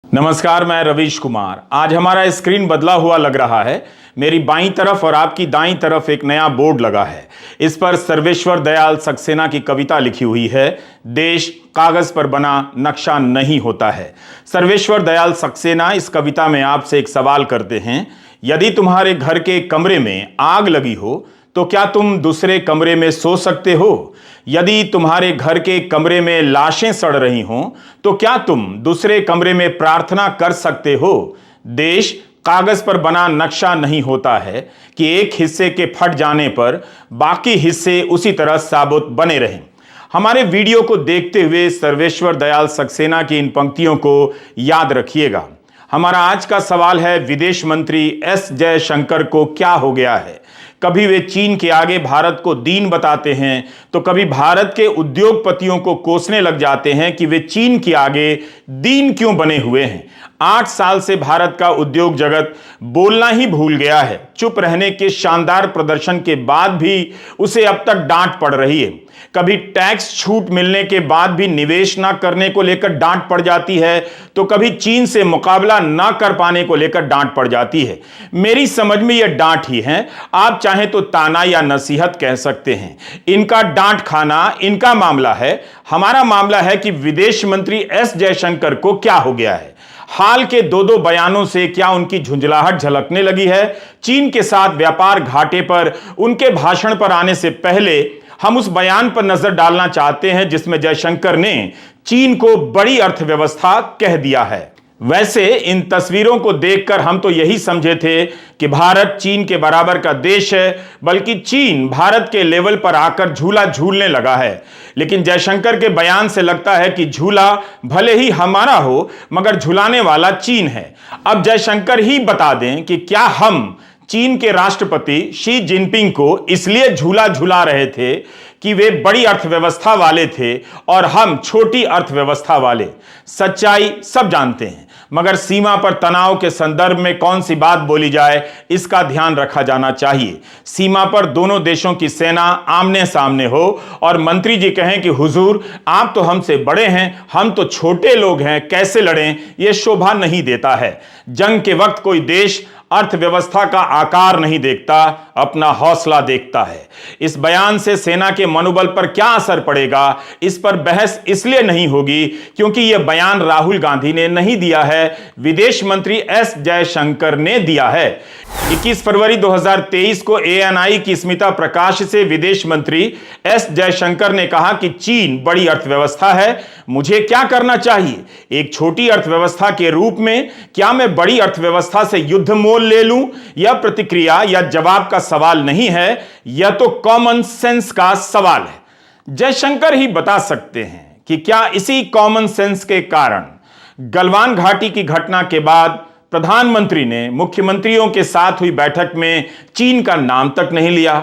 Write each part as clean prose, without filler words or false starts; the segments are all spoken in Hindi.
नमस्कार, मैं रवीश कुमार। आज हमारा स्क्रीन बदला हुआ लग रहा है। मेरी बाईं तरफ और आपकी दाईं तरफ एक नया बोर्ड लगा है। इस पर सर्वेश्वर दयाल सक्सेना की कविता लिखी हुई है, देश कागज पर बना नक्शा नहीं होता है। सर्वेश्वर दयाल सक्सेना इस कविता में आपसे एक सवाल करते हैं, यदि तुम्हारे घर के कमरे में आग लगी हो तो क्या तुम दूसरे कमरे में सो सकते हो? यदि तुम्हारे घर के कमरे में लाशें सड़ रही हों तो क्या तुम दूसरे कमरे में प्रार्थना कर सकते हो? देश कागज पर बना नक्शा नहीं होता है कि एक हिस्से के फट जाने पर बाकी हिस्से उसी तरह साबुत बने रहें। हमारे वीडियो को देखते हुए सर्वेश्वर दयाल सक्सेना की इन पंक्तियों को याद रखिएगा। हमारा आज का सवाल है, विदेश मंत्री एस जयशंकर को क्या हो गया है? कभी वे चीन के आगे भारत को दीन बताते हैं तो कभी भारत के उद्योगपतियों को कोसने लग जाते हैं कि वे चीन के आगे दीन क्यों बने हुए हैं। 8 साल से भारत का उद्योग जगत बोलना ही भूल गया है। चुप रहने के शानदार प्रदर्शन के बाद भी उसे अब तक डांट पड़ रही है। कभी टैक्स छूट मिलने के बाद भी निवेश ना करने को लेकर डांट पड़ जाती है, तो कभी चीन से मुकाबला ना कर पाने को लेकर डांट पड़ जाती है। मेरी समझ में यह डांट ही है, आप चाहे तो ताना या नसीहत कह सकते हैं। इनका डांट खाना इनका मामला है। हमारा मामला है कि विदेश मंत्री एस जयशंकर को क्या हो गया है। हाल के दो बयानों से क्या उनकी झुंझलाहट झलकने लगी है? चीन के साथ व्यापार घाटे पर उनके भाषण पर आने से पहले हम उस बयान पर नजर डालना चाहते हैं जिसमें जयशंकर ने चीन को बड़ी अर्थव्यवस्था कह दिया है। वैसे इन तस्वीरों को देखकर हम तो यही समझे थे कि भारत चीन के बराबर का देश है, बल्कि चीन भारत के लेवल पर आकर झूला झूलने लगा है। लेकिन जयशंकर के बयान से लगता है कि झूला भले ही हमारा हो, मगर झुलाने वाला चीन है। अब जयशंकर ही बता दें कि क्या हम चीन के राष्ट्रपति शी जिनपिंग को इसलिए झूला झूला रहे थे कि वे बड़ी अर्थव्यवस्था वाले थे और हम छोटी अर्थव्यवस्था वाले? सच्चाई सब जानते हैं, मगर सीमा पर तनाव के संदर्भ में कौन सी बात बोली जाए, इसका ध्यान रखा जाना चाहिए। सीमा पर दोनों देशों की सेना आमने सामने हो और मंत्री जी कहें कि हुजूर आप तो हमसे बड़े हैं, हम तो छोटे लोग हैं, कैसे लड़ें? यह शोभा नहीं देता है। जंग के वक्त कोई देश अर्थव्यवस्था का आकार नहीं देखता, अपना हौसला देखता है। इस बयान से सेना के मनोबल पर क्या असर पड़ेगा, इस पर बहस इसलिए नहीं होगी क्योंकि यह बयान राहुल गांधी ने नहीं दिया है, विदेश मंत्री एस जयशंकर ने दिया है। 21 फरवरी 2023 को एएनआई की स्मिता प्रकाश से विदेश मंत्री एस जयशंकर ने कहा कि चीन बड़ी अर्थव्यवस्था है, मुझे क्या करना चाहिए? एक छोटी अर्थव्यवस्था के रूप में क्या मैं बड़ी अर्थव्यवस्था से युद्ध मोल ले लूं? यह प्रतिक्रिया या जवाब का सवाल नहीं है, यह तो कॉमन सेंस का सवाल है। जयशंकर ही बता सकते हैं कि क्या इसी कॉमन सेंस के कारण गलवान घाटी की घटना के बाद प्रधानमंत्री ने मुख्यमंत्रियों के साथ हुई बैठक में चीन का नाम तक नहीं लिया।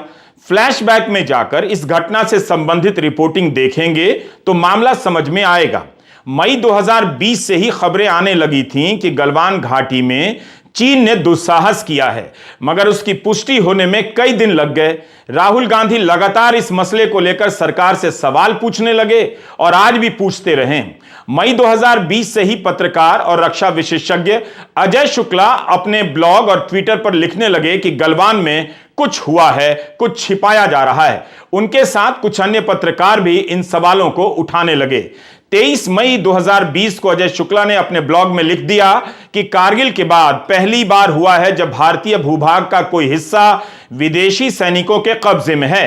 फ्लैशबैक में जाकर इस घटना से संबंधित रिपोर्टिंग देखेंगे तो मामला समझ में आएगा। मई 2020 से ही खबरें आने लगी थीं कि गलवान घाटी में चीन ने दुस्साहस किया है, मगर उसकी पुष्टि होने में कई दिन लग गए। राहुल गांधी लगातार इस मसले को लेकर सरकार से सवाल पूछने लगे और आज भी पूछते रहे। मई 2020 से ही पत्रकार और रक्षा विशेषज्ञ अजय शुक्ला अपने ब्लॉग और ट्विटर पर लिखने लगे कि गलवान में कुछ हुआ है, कुछ छिपाया जा रहा है। उनके साथ कुछ अन्य पत्रकार भी इन सवालों को उठाने लगे। 23 मई 2020 को अजय शुक्ला ने अपने ब्लॉग में लिख दिया कि कारगिल के बाद पहली बार हुआ है जब भारतीय भूभाग का कोई हिस्सा विदेशी सैनिकों के कब्जे में है।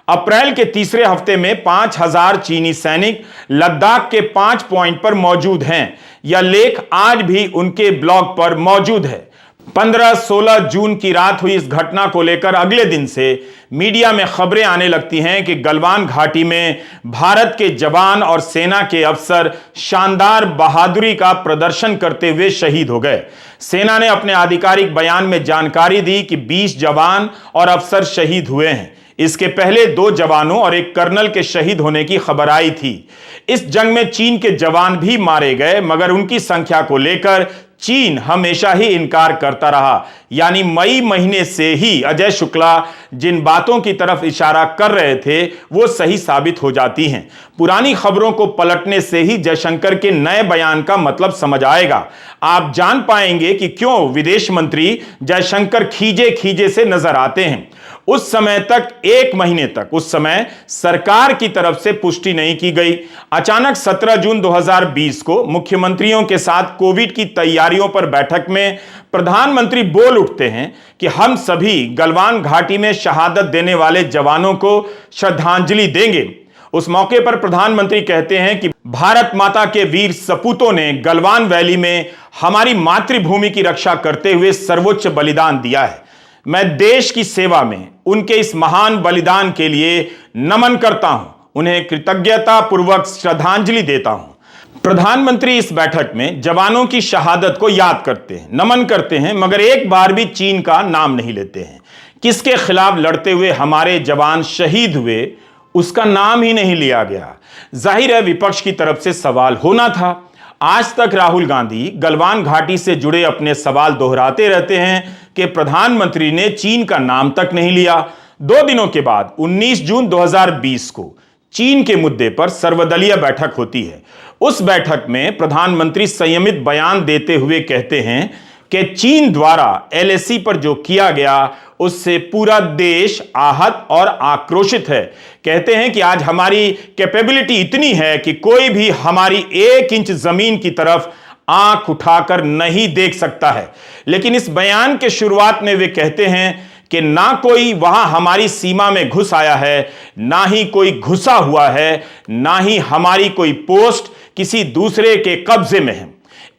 अप्रैल के तीसरे हफ्ते में 5000 चीनी सैनिक लद्दाख के 5 पॉइंट पर मौजूद हैं। यह लेख आज भी उनके ब्लॉग पर मौजूद है। 15-16 जून की रात हुई इस घटना को लेकर अगले दिन से मीडिया में खबरें आने लगती हैं कि गलवान घाटी में भारत के जवान और सेना के अफसर शानदार बहादुरी का प्रदर्शन करते हुए शहीद हो गए। सेना ने अपने आधिकारिक बयान में जानकारी दी कि 20 जवान और अफसर शहीद हुए हैं। इसके पहले 2 जवानों और एक कर्नल के शहीद होने की खबर आई थी। इस जंग में चीन के जवान भी मारे गए, मगर उनकी संख्या को लेकर चीन हमेशा ही इनकार करता रहा। यानी मई महीने से ही अजय शुक्ला जिन बातों की तरफ इशारा कर रहे थे वो सही साबित हो जाती हैं। पुरानी खबरों को पलटने से ही जयशंकर के नए बयान का मतलब समझ आएगा। आप जान पाएंगे कि क्यों विदेश मंत्री जयशंकर खीजे खीजे से नजर आते हैं। उस समय तक, एक महीने तक, उस समय सरकार की तरफ से पुष्टि नहीं की गई। अचानक 17 जून 2020 को मुख्यमंत्रियों के साथ कोविड की तैयारियों पर बैठक में प्रधानमंत्री बोल उठते हैं कि हम सभी गलवान घाटी में शहादत देने वाले जवानों को श्रद्धांजलि देंगे। उस मौके पर प्रधानमंत्री कहते हैं कि भारत माता के वीर सपूतों ने गलवान वैली में हमारी मातृभूमि की रक्षा करते हुए सर्वोच्च बलिदान दिया है। मैं देश की सेवा में उनके इस महान बलिदान के लिए नमन करता हूं, उन्हें कृतज्ञता पूर्वक श्रद्धांजलि देता हूं। प्रधानमंत्री इस बैठक में जवानों की शहादत को याद करते हैं, नमन करते हैं, मगर एक बार भी चीन का नाम नहीं लेते हैं। किसके खिलाफ लड़ते हुए हमारे जवान शहीद हुए उसका नाम ही नहीं लिया गया। जाहिर है विपक्ष की तरफ से सवाल होना था। आज तक राहुल गांधी गलवान घाटी से जुड़े अपने सवाल दोहराते रहते हैं कि प्रधानमंत्री ने चीन का नाम तक नहीं लिया। 2 दिनों के बाद 19 जून 2020 को चीन के मुद्दे पर सर्वदलीय बैठक होती है। उस बैठक में प्रधानमंत्री संयमित बयान देते हुए कहते हैं कि चीन द्वारा एलएसी पर जो किया गया उससे पूरा देश आहत और आक्रोशित है। कहते हैं कि आज हमारी कैपेबिलिटी इतनी है कि कोई भी हमारी 1 इंच जमीन की तरफ आंख उठाकर नहीं देख सकता है। लेकिन इस बयान के शुरुआत में वे कहते हैं कि ना कोई वहां हमारी सीमा में घुस आया है, ना ही कोई घुसा हुआ है, ना ही हमारी कोई पोस्ट किसी दूसरे के कब्जे में है।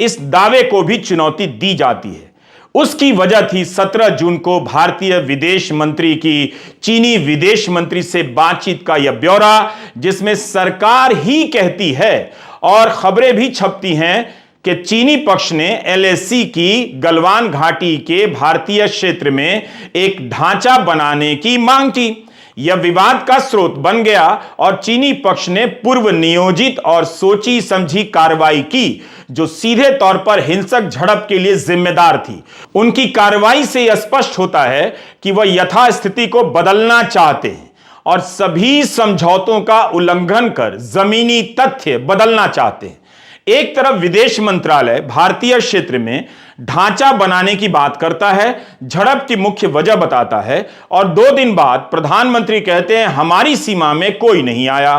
इस दावे को भी चुनौती दी जाती है। उसकी वजह थी 17 जून को भारतीय विदेश मंत्री की चीनी विदेश मंत्री से बातचीत का यह ब्यौरा, जिसमें सरकार ही कहती है और खबरें भी छपती हैं कि चीनी पक्ष ने एलएसी की गलवान घाटी के भारतीय क्षेत्र में एक ढांचा बनाने की मांग की। यह विवाद का स्रोत बन गया और चीनी पक्ष ने पूर्व नियोजित और सोची समझी कार्रवाई की जो सीधे तौर पर हिंसक झड़प के लिए जिम्मेदार थी। उनकी कार्रवाई से यह स्पष्ट होता है कि वह यथास्थिति को बदलना चाहते हैं और सभी समझौतों का उल्लंघन कर जमीनी तथ्य बदलना चाहते हैं। एक तरफ विदेश मंत्रालय भारतीय क्षेत्र में ढांचा बनाने की बात करता है, झड़प की मुख्य वजह बताता है, और 2 दिन बाद प्रधानमंत्री कहते हैं हमारी सीमा में कोई नहीं आया।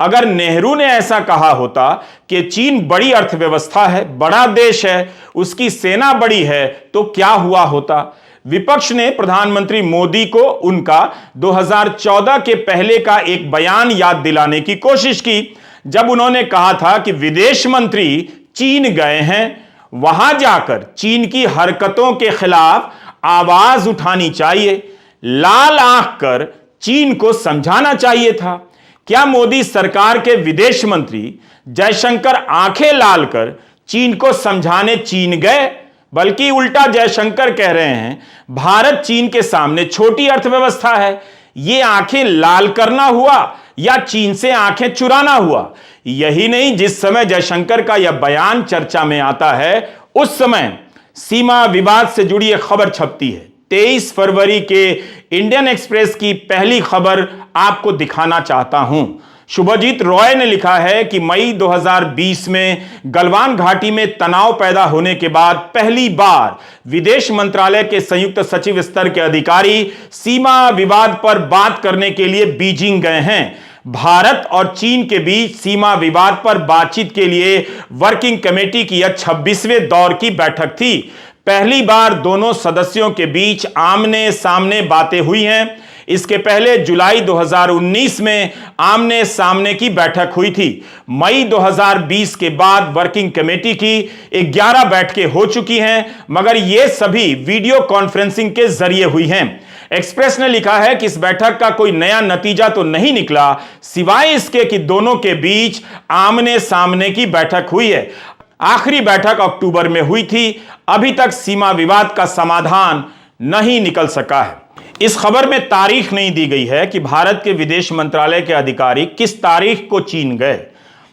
अगर नेहरू ने ऐसा कहा होता कि चीन बड़ी अर्थव्यवस्था है, बड़ा देश है, उसकी सेना बड़ी है, तो क्या हुआ होता? विपक्ष ने प्रधानमंत्री मोदी को उनका 2014 के पहले का एक बयान याद दिलाने की कोशिश की, जब उन्होंने कहा था कि विदेश मंत्री चीन गए हैं, वहां जाकर चीन की हरकतों के खिलाफ आवाज उठानी चाहिए, लाल आंख कर चीन को समझाना चाहिए था। क्या मोदी सरकार के विदेश मंत्री जयशंकर आंखें लाल कर चीन को समझाने चीन गए? बल्कि उल्टा जयशंकर कह रहे हैं भारत चीन के सामने छोटी अर्थव्यवस्था है। यह आंखें लाल करना हुआ या चीन से आंखें चुराना हुआ? यही नहीं, जिस समय जयशंकर का यह बयान चर्चा में आता है उस समय सीमा विवाद से जुड़ी एक खबर छपती है। 23 फरवरी के इंडियन एक्सप्रेस की पहली खबर आपको दिखाना चाहता हूं। शुभजीत रॉय ने लिखा है कि मई 2020 में गलवान घाटी में तनाव पैदा होने के बाद पहली बार विदेश मंत्रालय के संयुक्त सचिव स्तर के अधिकारी सीमा विवाद पर बात करने के लिए बीजिंग गए हैं। भारत और चीन के बीच सीमा विवाद पर बातचीत के लिए वर्किंग कमेटी की यह 26वें दौर की बैठक थी। पहली बार दोनों सदस्यों के बीच आमने सामने बातें हुई हैं। इसके पहले जुलाई 2019 में आमने सामने की बैठक हुई थी। मई 2020 के बाद वर्किंग कमेटी की 11 बैठकें हो चुकी हैं, मगर ये सभी वीडियो कॉन्फ्रेंसिंग के जरिए हुई हैं। एक्सप्रेस ने लिखा है कि इस बैठक का कोई नया नतीजा तो नहीं निकला, सिवाय इसके कि दोनों के बीच आमने सामने की बैठक हुई है। आखिरी बैठक अक्टूबर में हुई थी। अभी तक सीमा विवाद का समाधान नहीं निकल सका है। इस खबर में तारीख नहीं दी गई है कि भारत के विदेश मंत्रालय के अधिकारी किस तारीख को चीन गए,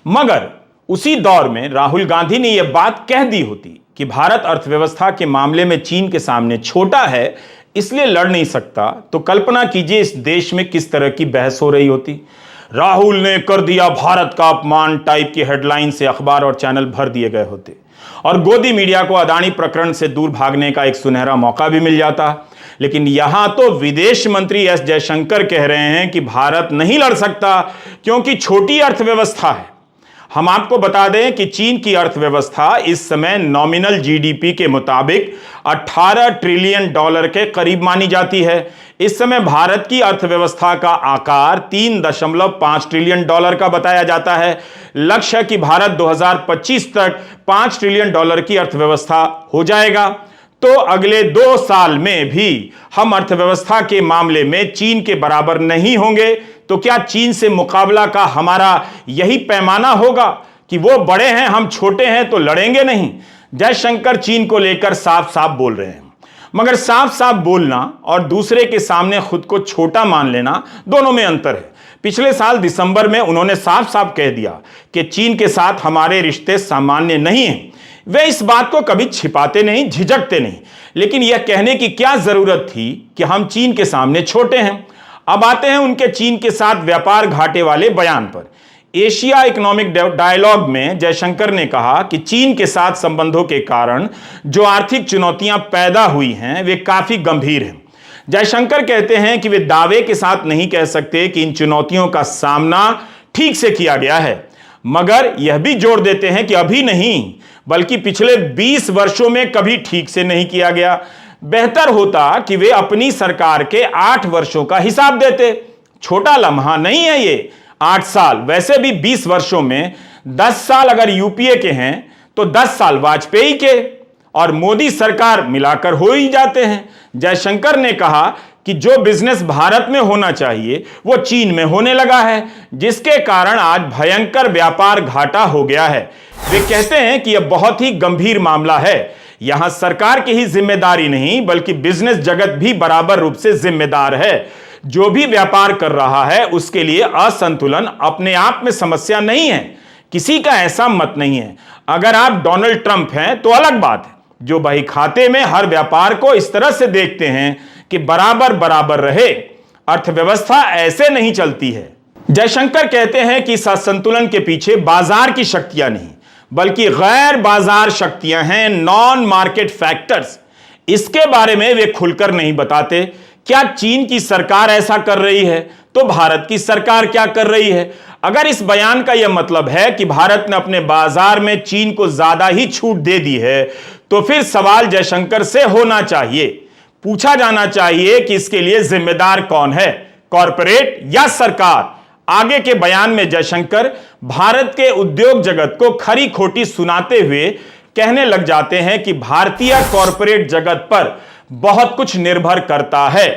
मगर उसी दौर में राहुल गांधी ने यह बात कह दी होती कि भारत अर्थव्यवस्था के मामले में चीन के सामने छोटा है, इसलिए लड़ नहीं सकता, तो कल्पना कीजिए इस देश में किस तरह की बहस हो रही होती। राहुल ने कर दिया भारत का अपमान टाइप की हेडलाइन से अखबार और चैनल भर दिए गए होते और गोदी मीडिया को अदानी प्रकरण से दूर भागने का एक सुनहरा मौका भी मिल जाता। लेकिन यहां तो विदेश मंत्री एस जयशंकर कह रहे हैं कि भारत नहीं लड़ सकता क्योंकि छोटी अर्थव्यवस्था है। हम आपको बता दें कि चीन की अर्थव्यवस्था इस समय नॉमिनल जीडीपी के मुताबिक 18 ट्रिलियन डॉलर के करीब मानी जाती है। इस समय भारत की अर्थव्यवस्था का आकार 3.5 ट्रिलियन डॉलर का बताया जाता है। लक्ष्य है कि भारत 2025 तक 5 ट्रिलियन डॉलर की अर्थव्यवस्था हो जाएगा। तो अगले 2 साल में भी हम अर्थव्यवस्था के मामले में चीन के बराबर नहीं होंगे। तो क्या चीन से मुकाबला का हमारा यही पैमाना होगा कि वो बड़े हैं, हम छोटे हैं, तो लड़ेंगे नहीं? जयशंकर चीन को लेकर साफ साफ बोल रहे हैं, मगर साफ साफ बोलना और दूसरे के सामने खुद को छोटा मान लेना, दोनों में अंतर है। पिछले साल दिसंबर में उन्होंने साफ साफ कह दिया कि चीन के साथ हमारे रिश्ते सामान्य नहीं हैं। वे इस बात को कभी छिपाते नहीं, झिझकते नहीं, लेकिन यह कहने की क्या जरूरत थी कि हम चीन के सामने छोटे हैं। अब आते हैं उनके चीन के साथ व्यापार घाटे वाले बयान पर। एशिया इकोनॉमिक डायलॉग में जयशंकर ने कहा कि चीन के साथ संबंधों के कारण जो आर्थिक चुनौतियां पैदा हुई हैं वे काफी गंभीर हैं। जयशंकर कहते हैं कि वे दावे के साथ नहीं कह सकते कि इन चुनौतियों का सामना ठीक से किया गया है, मगर यह भी जोड़ देते हैं कि अभी नहीं बल्कि पिछले 20 वर्षों में कभी ठीक से नहीं किया गया। बेहतर होता कि वे अपनी सरकार के 8 वर्षों का हिसाब देते। छोटा लम्हा नहीं है ये 8 साल, वैसे भी 20 वर्षों में 10 साल अगर यूपीए के हैं तो 10 साल वाजपेयी के और मोदी सरकार मिलाकर हो ही जाते हैं। जयशंकर ने कहा कि जो बिजनेस भारत में होना चाहिए वो चीन में होने लगा है, जिसके कारण आज भयंकर व्यापार घाटा हो गया है। वे कहते हैं कि यह बहुत ही गंभीर मामला है। यहां सरकार की ही जिम्मेदारी नहीं बल्कि बिजनेस जगत भी बराबर रूप से जिम्मेदार है। जो भी व्यापार कर रहा है उसके लिए असंतुलन अपने आप में समस्या नहीं है, किसी का ऐसा मत नहीं है। अगर आप डोनाल्ड ट्रंप हैं तो अलग बात है, जो बही खाते में हर व्यापार को इस तरह से देखते हैं कि बराबर बराबर रहे। अर्थव्यवस्था ऐसे नहीं चलती है। जयशंकर कहते हैं कि इस असंतुलन के पीछे बाजार की शक्तियां नहीं बल्कि गैर बाजार शक्तियां हैं, नॉन मार्केट फैक्टर्स। इसके बारे में वे खुलकर नहीं बताते। क्या चीन की सरकार ऐसा कर रही है तो भारत की सरकार क्या कर रही है? अगर इस बयान का यह मतलब है कि भारत ने अपने बाजार में चीन को ज्यादा ही छूट दे दी है, तो फिर सवाल जयशंकर से होना चाहिए, पूछा जाना चाहिए कि इसके लिए जिम्मेदार कौन है, कॉरपोरेट या सरकार? आगे के बयान में जयशंकर भारत के उद्योग जगत को खरी खोटी सुनाते हुए कहने लग जाते हैं कि भारतीय कॉरपोरेट जगत पर बहुत कुछ निर्भर करता है।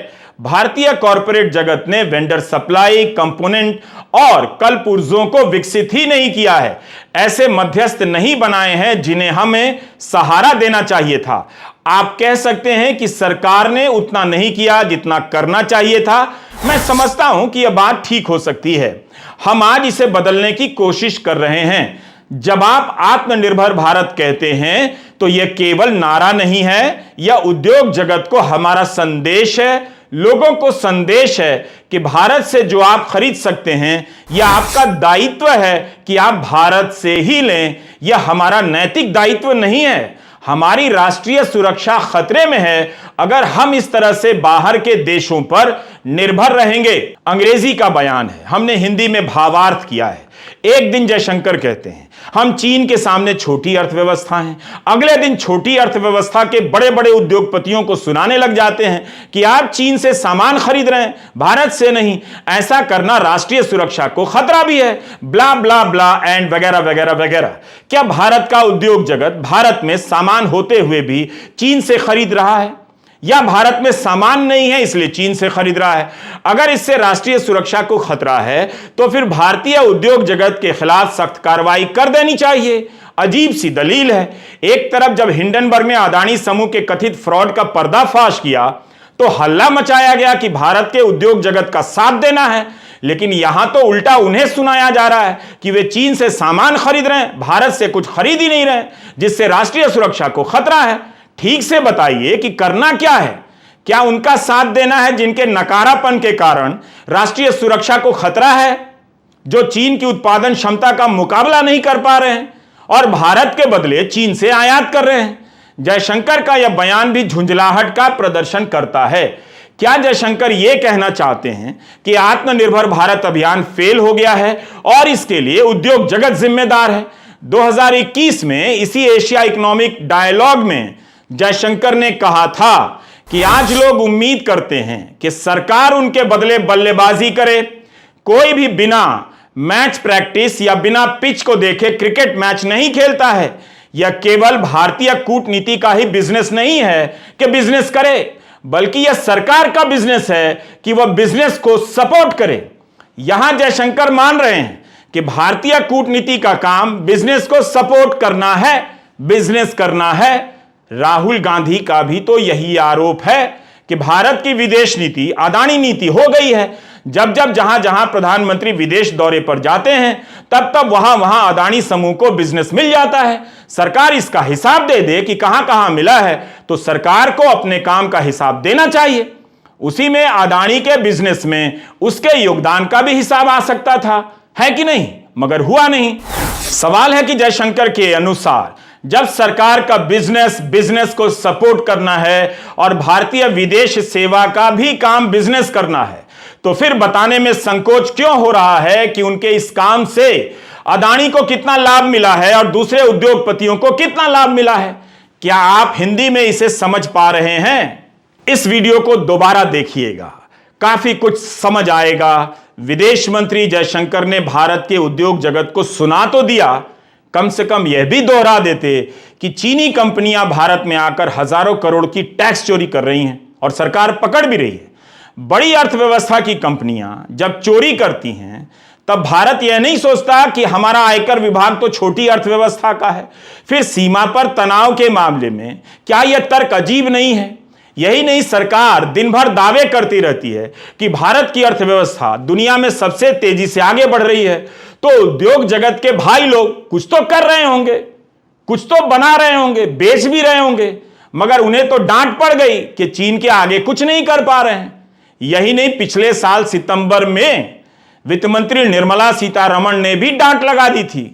भारतीय कॉरपोरेट जगत ने वेंडर सप्लाई, कंपोनेंट और कलपुर्जों को विकसित ही नहीं किया है, ऐसे मध्यस्थ नहीं बनाए हैं जिन्हें हमें सहारा देना चाहिए था। आप कह सकते हैं कि सरकार ने उतना नहीं किया जितना करना चाहिए था। मैं समझता हूं कि यह बात ठीक हो सकती है। हम आज इसे बदलने की कोशिश कर रहे हैं। जब आप आत्मनिर्भर भारत कहते हैं तो यह केवल नारा नहीं है, यह उद्योग जगत को हमारा संदेश है, लोगों को संदेश है कि भारत से जो आप खरीद सकते हैं यह आपका दायित्व है कि आप भारत से ही लें। यह हमारा नैतिक दायित्व नहीं है। हमारी राष्ट्रीय सुरक्षा खतरे में है अगर हम इस तरह से बाहर के देशों पर निर्भर रहेंगे। अंग्रेजी का बयान है, हमने हिंदी में भावार्थ किया है। एक दिन जयशंकर कहते हैं हम चीन के सामने छोटी अर्थव्यवस्था हैं, अगले दिन छोटी अर्थव्यवस्था के बड़े बड़े उद्योगपतियों को सुनाने लग जाते हैं कि आप चीन से सामान खरीद रहे हैं, भारत से नहीं। ऐसा करना राष्ट्रीय सुरक्षा को खतरा भी है, ब्ला ब्ला ब्ला एंड वगैरह वगैरह वगैरह। क्या भारत का उद्योग जगत भारत में सामान होते हुए भी चीन से खरीद रहा है, या भारत में सामान नहीं है इसलिए चीन से खरीद रहा है? अगर इससे राष्ट्रीय सुरक्षा को खतरा है तो फिर भारतीय उद्योग जगत के खिलाफ सख्त कार्रवाई कर देनी चाहिए। अजीब सी दलील है। एक तरफ जब हिंडनबर्ग ने अदानी समूह के कथित फ्रॉड का पर्दाफाश किया तो हल्ला मचाया गया कि भारत के उद्योग जगत का साथ देना है, लेकिन यहां तो उल्टा उन्हें सुनाया जा रहा है कि वे चीन से सामान खरीद रहे हैं, भारत से कुछ खरीद ही नहीं रहे, जिससे राष्ट्रीय सुरक्षा को खतरा है। ठीक से बताइए कि करना क्या है? क्या उनका साथ देना है जिनके नकारापन के कारण राष्ट्रीय सुरक्षा को खतरा है, जो चीन की उत्पादन क्षमता का मुकाबला नहीं कर पा रहे हैं और भारत के बदले चीन से आयात कर रहे हैं? जयशंकर का यह बयान भी झुंझलाहट का प्रदर्शन करता है। क्या जयशंकर यह कहना चाहते हैं कि आत्मनिर्भर भारत अभियान फेल हो गया है और इसके लिए उद्योग जगत जिम्मेदार है? 2021 में इसी एशिया इकोनॉमिक डायलॉग में जयशंकर ने कहा था कि आज लोग उम्मीद करते हैं कि सरकार उनके बदले बल्लेबाजी करे। कोई भी बिना मैच प्रैक्टिस या बिना पिच को देखे क्रिकेट मैच नहीं खेलता है। यह केवल भारतीय कूटनीति का ही बिजनेस नहीं है कि बिजनेस करे, बल्कि यह सरकार का बिजनेस है कि वह बिजनेस को सपोर्ट करे। यहां जयशंकर मान रहे हैं कि भारतीय कूटनीति का काम बिजनेस को सपोर्ट करना है, बिजनेस करना है। राहुल गांधी का भी तो यही आरोप है कि भारत की विदेश नीति अदानी नीति हो गई है। जब जहां जहां प्रधानमंत्री विदेश दौरे पर जाते हैं तब वहां अदानी समूह को बिजनेस मिल जाता है। सरकार इसका हिसाब दे दे कि कहां कहां मिला है, तो सरकार को अपने काम का हिसाब देना चाहिए। उसी में अदानी के बिजनेस में उसके योगदान का भी हिसाब आ सकता था, है कि नहीं? मगर हुआ नहीं। सवाल है कि जयशंकर के अनुसार जब सरकार का बिजनेस को सपोर्ट करना है और भारतीय विदेश सेवा का भी काम बिजनेस करना है, तो फिर बताने में संकोच क्यों हो रहा है कि उनके इस काम से अदानी को कितना लाभ मिला है और दूसरे उद्योगपतियों को कितना लाभ मिला है? क्या आप हिंदी में इसे समझ पा रहे हैं? इस वीडियो को दोबारा देखिएगा, काफी कुछ समझ आएगा। विदेश मंत्री जयशंकर ने भारत के उद्योग जगत को सुना तो दिया, कम से कम यह भी दोहरा देते कि चीनी कंपनियां भारत में आकर हजारों करोड़ की टैक्स चोरी कर रही हैं और सरकार पकड़ भी रही है। बड़ी अर्थव्यवस्था की कंपनियां जब चोरी करती हैं तब भारत यह नहीं सोचता कि हमारा आयकर विभाग तो छोटी अर्थव्यवस्था का है। फिर सीमा पर तनाव के मामले में क्या यह तर्क अजीब नहीं है? यही नहीं, सरकार दिन भर दावे करती रहती है कि भारत की अर्थव्यवस्था दुनिया में सबसे तेजी से आगे बढ़ रही है, तो उद्योग जगत के भाई लोग कुछ तो कर रहे होंगे, कुछ तो बना रहे होंगे, बेच भी रहे होंगे, मगर उन्हें तो डांट पड़ गई कि चीन के आगे कुछ नहीं कर पा रहे हैं। यही नहीं, पिछले साल सितंबर में वित्त मंत्री निर्मला सीतारमण ने भी डांट लगा दी थी।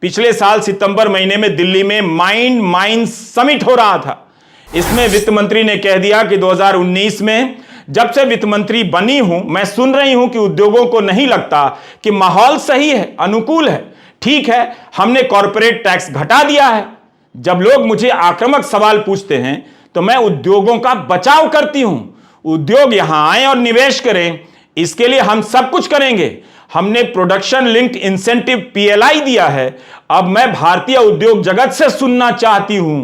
पिछले साल सितंबर महीने में दिल्ली में माइंड समिट हो रहा था। इसमें वित्त मंत्री ने कह दिया कि 2019 में जब से वित्त मंत्री बनी हूं, मैं सुन रही हूं कि उद्योगों को नहीं लगता कि माहौल सही है, अनुकूल है। ठीक है, हमने कॉर्पोरेट टैक्स घटा दिया है। जब लोग मुझे आक्रामक सवाल पूछते हैं तो मैं उद्योगों का बचाव करती हूं। उद्योग यहां आए और निवेश करें, इसके लिए हम सब कुछ करेंगे। हमने प्रोडक्शन लिंक्ड इंसेंटिव PLI दिया है। अब मैं भारतीय उद्योग जगत से सुनना चाहती हूं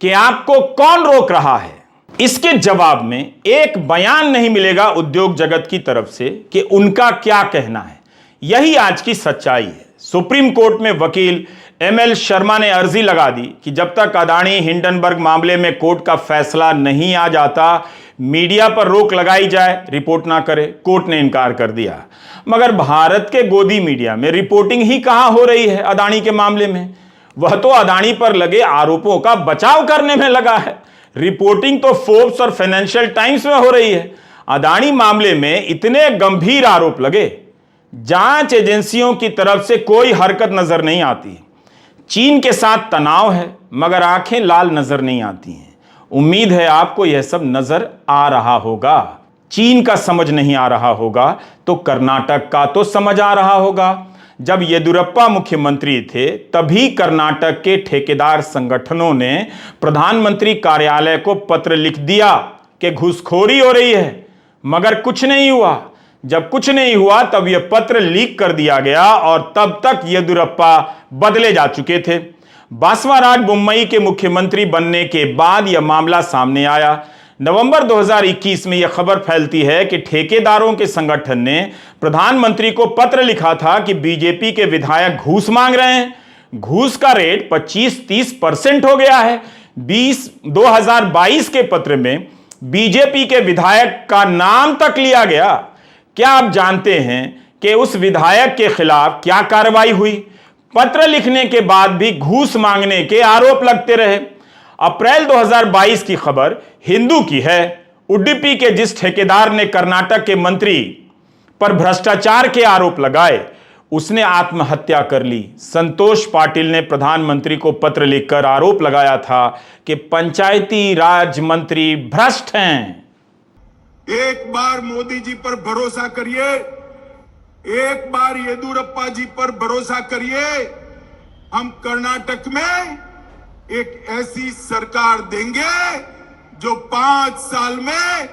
कि आपको कौन रोक रहा है? इसके जवाब में एक बयान नहीं मिलेगा उद्योग जगत की तरफ से कि उनका क्या कहना है। यही आज की सच्चाई है। सुप्रीम कोर्ट में वकील ML शर्मा ने अर्जी लगा दी कि जब तक अदानी हिंडनबर्ग मामले में कोर्ट का फैसला नहीं आ जाता, मीडिया पर रोक लगाई जाए, रिपोर्ट ना करे। कोर्ट ने इनकार कर दिया। मगर भारत के गोदी मीडिया में रिपोर्टिंग ही कहां हो रही है अदानी के मामले में? वह तो अदानी पर लगे आरोपों का बचाव करने में लगा है। रिपोर्टिंग तो फोर्ब्स और फाइनेंशियल टाइम्स में हो रही है। अदानी मामले में इतने गंभीर आरोप लगे, जांच एजेंसियों की तरफ से कोई हरकत नजर नहीं आती। चीन के साथ तनाव है, मगर आंखें लाल नजर नहीं आती हैं। उम्मीद है आपको यह सब नजर आ रहा होगा। चीन का समझ नहीं आ रहा होगा तो कर्नाटक का तो समझ आ रहा होगा। जब येदियुरप्पा मुख्यमंत्री थे तभी कर्नाटक के ठेकेदार संगठनों ने प्रधानमंत्री कार्यालय को पत्र लिख दिया कि घूसखोरी हो रही है, मगर कुछ नहीं हुआ। जब कुछ नहीं हुआ तब यह पत्र लीक कर दिया गया और तब तक येदियुरप्पा बदले जा चुके थे। बासवाराज बोम्मई के मुख्यमंत्री बनने के बाद यह मामला सामने आया। नवंबर 2021 में यह खबर फैलती है कि ठेकेदारों के संगठन ने प्रधानमंत्री को पत्र लिखा था कि बीजेपी के विधायक घूस मांग रहे हैं। घूस का रेट 25-30% हो गया है। 2022 के पत्र में बीजेपी के विधायक का नाम तक लिया गया। क्या आप जानते हैं कि उस विधायक के खिलाफ क्या कार्रवाई हुई। पत्र लिखने के बाद भी घूस मांगने के आरोप लगते रहे। अप्रैल 2022 की खबर हिंदू की है। उडुपी के जिस ठेकेदार ने कर्नाटक के मंत्री पर भ्रष्टाचार के आरोप लगाए, उसने आत्महत्या कर ली। संतोष पाटिल ने प्रधानमंत्री को पत्र लिखकर आरोप लगाया था कि पंचायती राज मंत्री भ्रष्ट हैं। एक बार मोदी जी पर भरोसा करिए, एक बार येदियुरप्पा जी पर भरोसा करिए। हम कर्नाटक में एक ऐसी सरकार देंगे जो 5 साल में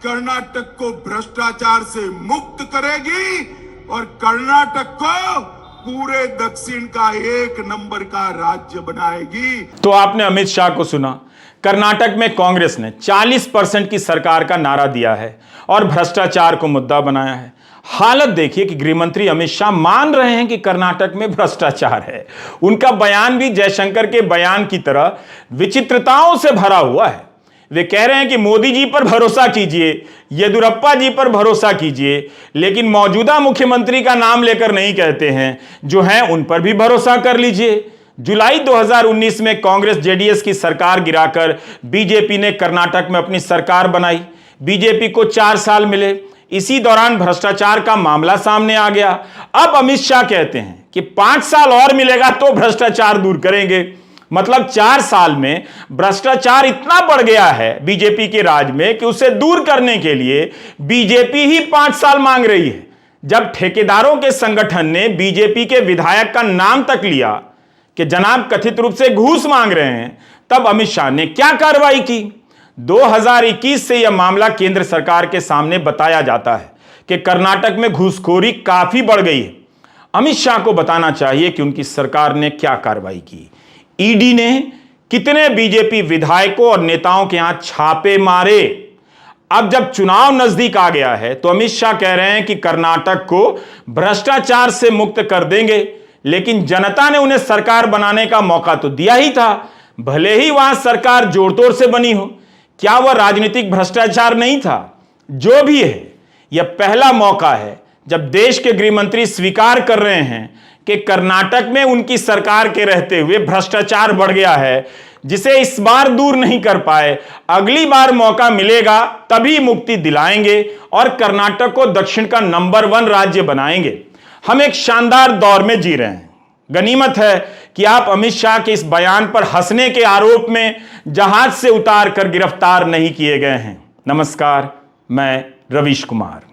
कर्नाटक को भ्रष्टाचार से मुक्त करेगी और कर्नाटक को पूरे दक्षिण का 1 नंबर का राज्य बनाएगी। तो आपने अमित शाह को सुना। कर्नाटक में कांग्रेस ने 40% की सरकार का नारा दिया है और भ्रष्टाचार को मुद्दा बनाया है। हालत देखिए कि गृहमंत्री अमित शाह मान रहे हैं कि कर्नाटक में भ्रष्टाचार है। उनका बयान भी जयशंकर के बयान की तरह विचित्रताओं से भरा हुआ है। वे कह रहे हैं कि मोदी जी पर भरोसा कीजिए, येदियुरप्पा जी पर भरोसा कीजिए, लेकिन मौजूदा मुख्यमंत्री का नाम लेकर नहीं कहते हैं। जो हैं उन पर भी भरोसा कर लीजिए। जुलाई 2019 में कांग्रेस जेडीएस की सरकार गिराकर बीजेपी ने कर्नाटक में अपनी सरकार बनाई। बीजेपी को 4 साल मिले। इसी दौरान भ्रष्टाचार का मामला सामने आ गया। अब अमित शाह कहते हैं कि 5 साल और मिलेगा तो भ्रष्टाचार दूर करेंगे। मतलब 4 साल में भ्रष्टाचार इतना बढ़ गया है बीजेपी के राज में कि उसे दूर करने के लिए बीजेपी ही 5 साल मांग रही है। जब ठेकेदारों के संगठन ने बीजेपी के विधायक का नाम तक लिया कि जनाब कथित रूप से घूस मांग रहे हैं, तब अमित शाह ने क्या कार्रवाई की। 2021 से यह मामला केंद्र सरकार के सामने बताया जाता है कि कर्नाटक में घूसखोरी काफी बढ़ गई है। अमित शाह को बताना चाहिए कि उनकी सरकार ने क्या कार्रवाई की। ईडी ने कितने बीजेपी विधायकों और नेताओं के यहां छापे मारे। अब जब चुनाव नजदीक आ गया है तो अमित शाह कह रहे हैं कि कर्नाटक को भ्रष्टाचार से मुक्त कर देंगे, लेकिन जनता ने उन्हें सरकार बनाने का मौका तो दिया ही था, भले ही वहां सरकार जोड़तोड़ से बनी हो। क्या वह राजनीतिक भ्रष्टाचार नहीं था? जो भी है, यह पहला मौका है जब देश के गृह मंत्री स्वीकार कर रहे हैं कि कर्नाटक में उनकी सरकार के रहते हुए भ्रष्टाचार बढ़ गया है, जिसे इस बार दूर नहीं कर पाए। अगली बार मौका मिलेगा तभी मुक्ति दिलाएंगे और कर्नाटक को दक्षिण का नंबर 1 राज्य बनाएंगे। हम एक शानदार दौर में जी रहे हैं। गनीमत है कि आप अमित शाह के इस बयान पर हंसने के आरोप में जहाज से उतार कर गिरफ्तार नहीं किए गए हैं। नमस्कार, मैं रवीश कुमार।